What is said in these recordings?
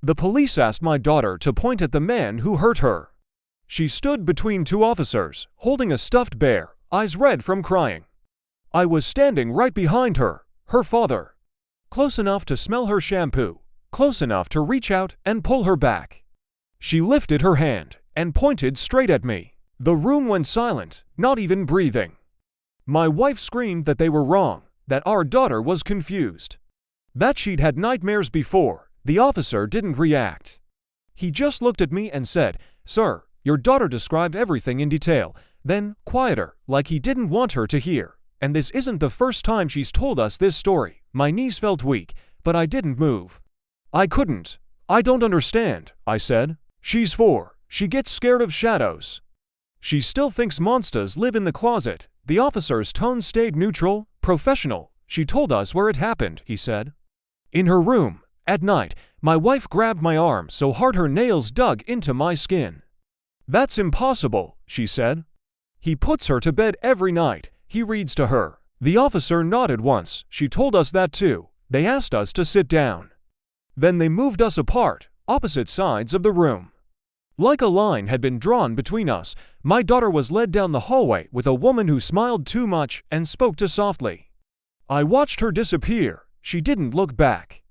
The police asked my daughter to point at the man who hurt her. She stood between two officers, holding a stuffed bear, eyes red from crying. I was standing right behind her, her father. Close enough to smell her shampoo, close enough to reach out and pull her back. She lifted her hand and pointed straight at me. The room went silent, not even breathing. My wife screamed that they were wrong, that our daughter was confused, that she'd had nightmares before. The officer didn't react. He just looked at me and said, "Sir, your daughter described everything in detail," then, quieter, like he didn't want her to hear. "And this isn't the first time she's told us this story." My knees felt weak, but I didn't move. I couldn't. "I don't understand," I said. "She's 4. She gets scared of shadows. She still thinks monsters live in the closet." The officer's tone stayed neutral, professional. "She told us where it happened," he said. "In her room, at night." My wife grabbed my arm so hard her nails dug into my skin. "That's impossible," she said. "He puts her to bed every night. He reads to her." The officer nodded once. "She told us that too." They asked us to sit down. Then they moved us apart, opposite sides of the room. Like a line had been drawn between us, my daughter was led down the hallway with a woman who smiled too much and spoke too softly. I watched her disappear. She didn't look back.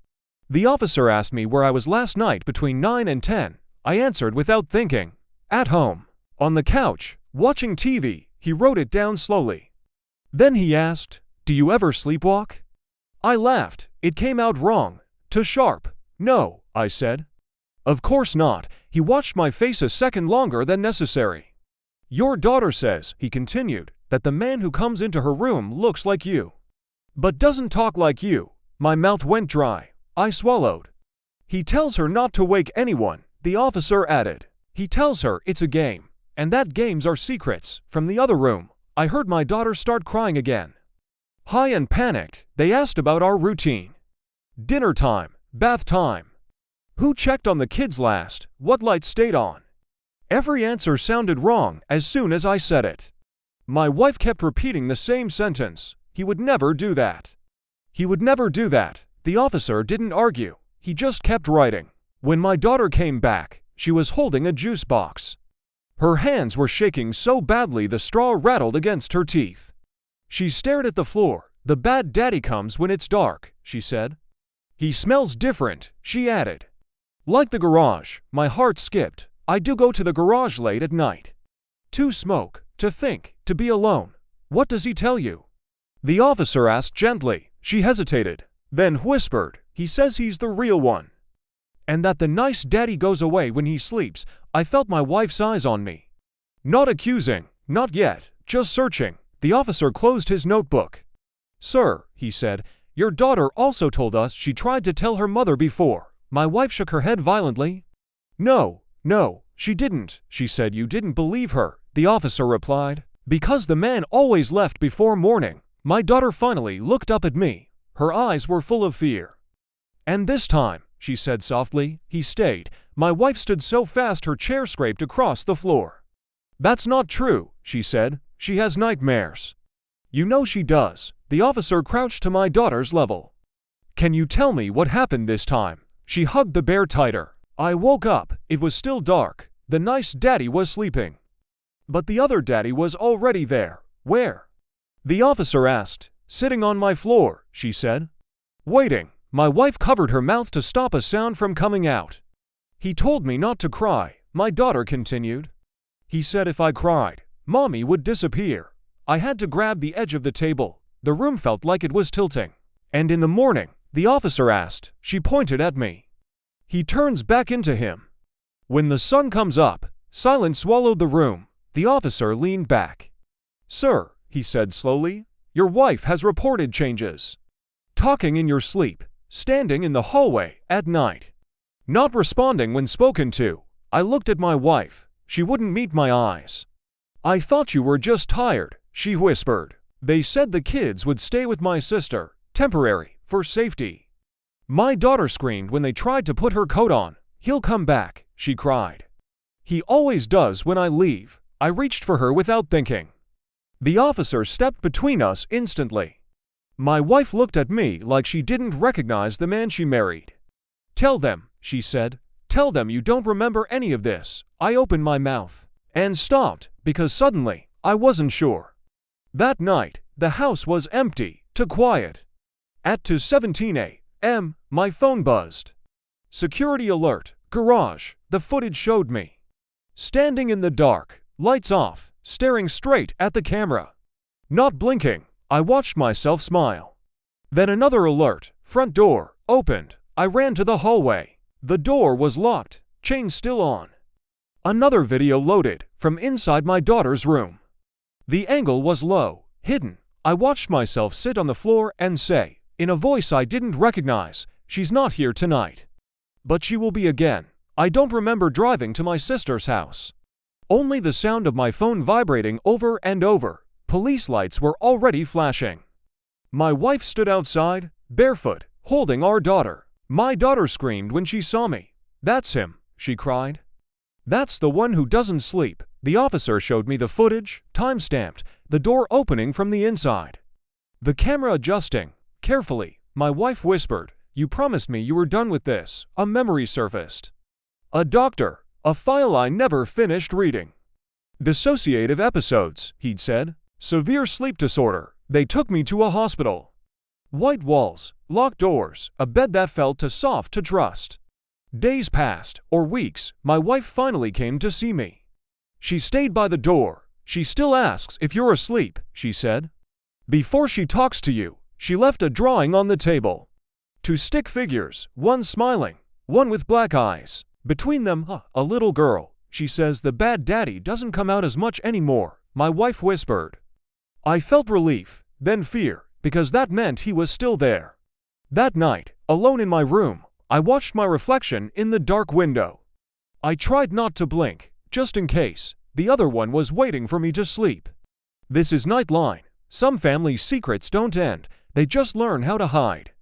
The officer asked me where I was last night between 9 and 10. I answered without thinking. "At home. On the couch, watching TV." He wrote it down slowly. Then he asked, "Do you ever sleepwalk?" I laughed. It came out wrong. Too sharp. "No," I said. "Of course not." He watched my face a second longer than necessary. "Your daughter says," he continued, "that the man who comes into her room looks like you, but doesn't talk like you." My mouth went dry. I swallowed. "He tells her not to wake anyone," the officer added. "He tells her it's a game, and that games are secrets." From the other room, I heard my daughter start crying again. High and panicked, they asked about our routine. Dinner time, bath time. Who checked on the kids last? What lights stayed on? Every answer sounded wrong as soon as I said it. My wife kept repeating the same sentence. "He would never do that. He would never do that." The officer didn't argue. He just kept writing. When my daughter came back, she was holding a juice box. Her hands were shaking so badly the straw rattled against her teeth. She stared at the floor. "The bad daddy comes when it's dark," she said. "He smells different," she added. "Like the garage." My heart skipped. I do go to the garage late at night. To smoke, to think, to be alone. "What does he tell you?" The officer asked gently. She hesitated, then whispered, "He says he's the real one, and that the nice daddy goes away when he sleeps." I felt my wife's eyes on me. Not accusing, not yet, just searching. The officer closed his notebook. "Sir," he said, "your daughter also told us she tried to tell her mother before." My wife shook her head violently. No, she didn't," she said. "You didn't believe her," the officer replied, "because the man always left before morning." My daughter finally looked up at me. Her eyes were full of fear. "And this time," she said softly, "he stayed." My wife stood so fast her chair scraped across the floor. "That's not true," she said. "She has nightmares." "You know she does." The officer crouched to my daughter's level. "Can you tell me what happened this time?" She hugged the bear tighter. I woke up. It was still dark. The nice daddy was sleeping, but the other daddy was already there. "Where?" the officer asked. "Sitting on my floor," she said. "Waiting." My wife covered her mouth to stop a sound from coming out. "He told me not to cry," my daughter continued. "He said if I cried, Mommy would disappear." I had to grab the edge of the table. The room felt like it was tilting. "And in the morning?" the officer asked. She pointed at me. "He turns back into him. When the sun comes up." Silence swallowed the room. The officer leaned back. "Sir," he said slowly, "your wife has reported changes. Talking in your sleep, standing in the hallway at night, not responding when spoken to." I looked at my wife. She wouldn't meet my eyes. "I thought you were just tired," she whispered. "They said the kids would stay with my sister, temporary, for safety." My daughter screamed when they tried to put her coat on. "He'll come back," she cried. "He always does when I leave." I reached for her without thinking. The officer stepped between us instantly. My wife looked at me like she didn't recognize the man she married. "Tell them," she said. Tell them you don't remember any of this. I opened my mouth and stopped because suddenly I wasn't sure. That night, the house was empty to quiet. At 2:17 a.m., my phone buzzed. Security alert, garage, the footage showed me. Standing in the dark, lights off, staring straight at the camera. Not blinking, I watched myself smile. Then another alert, front door, opened. I ran to the hallway. The door was locked, chain still on. Another video loaded from inside my daughter's room. The angle was low, hidden. I watched myself sit on the floor and say, in a voice I didn't recognize, "She's not here tonight. But she will be again." I don't remember driving to my sister's house. Only the sound of my phone vibrating over and over. Police lights were already flashing. My wife stood outside, barefoot, holding our daughter. My daughter screamed when she saw me. "That's him," she cried. "That's the one who doesn't sleep." The officer showed me the footage, time-stamped, the door opening from the inside. The camera adjusting. Carefully, my wife whispered, "You promised me you were done with this." A memory surfaced. A doctor, a file I never finished reading. "Dissociative episodes," he'd said. "Severe sleep disorder." They took me to a hospital. White walls, locked doors, a bed that felt too soft to trust. Days passed, or weeks. My wife finally came to see me. She stayed by the door. "She still asks if you're asleep," she said. "Before she talks to you." She left a drawing on the table. Two stick figures, one smiling, one with black eyes. Between them, a little girl. "She says the bad daddy doesn't come out as much anymore," my wife whispered. I felt relief, then fear, because that meant he was still there. That night, alone in my room, I watched my reflection in the dark window. I tried not to blink, just in case. The other one was waiting for me to sleep. This is Nightline. Some family secrets don't end, they just learn how to hide.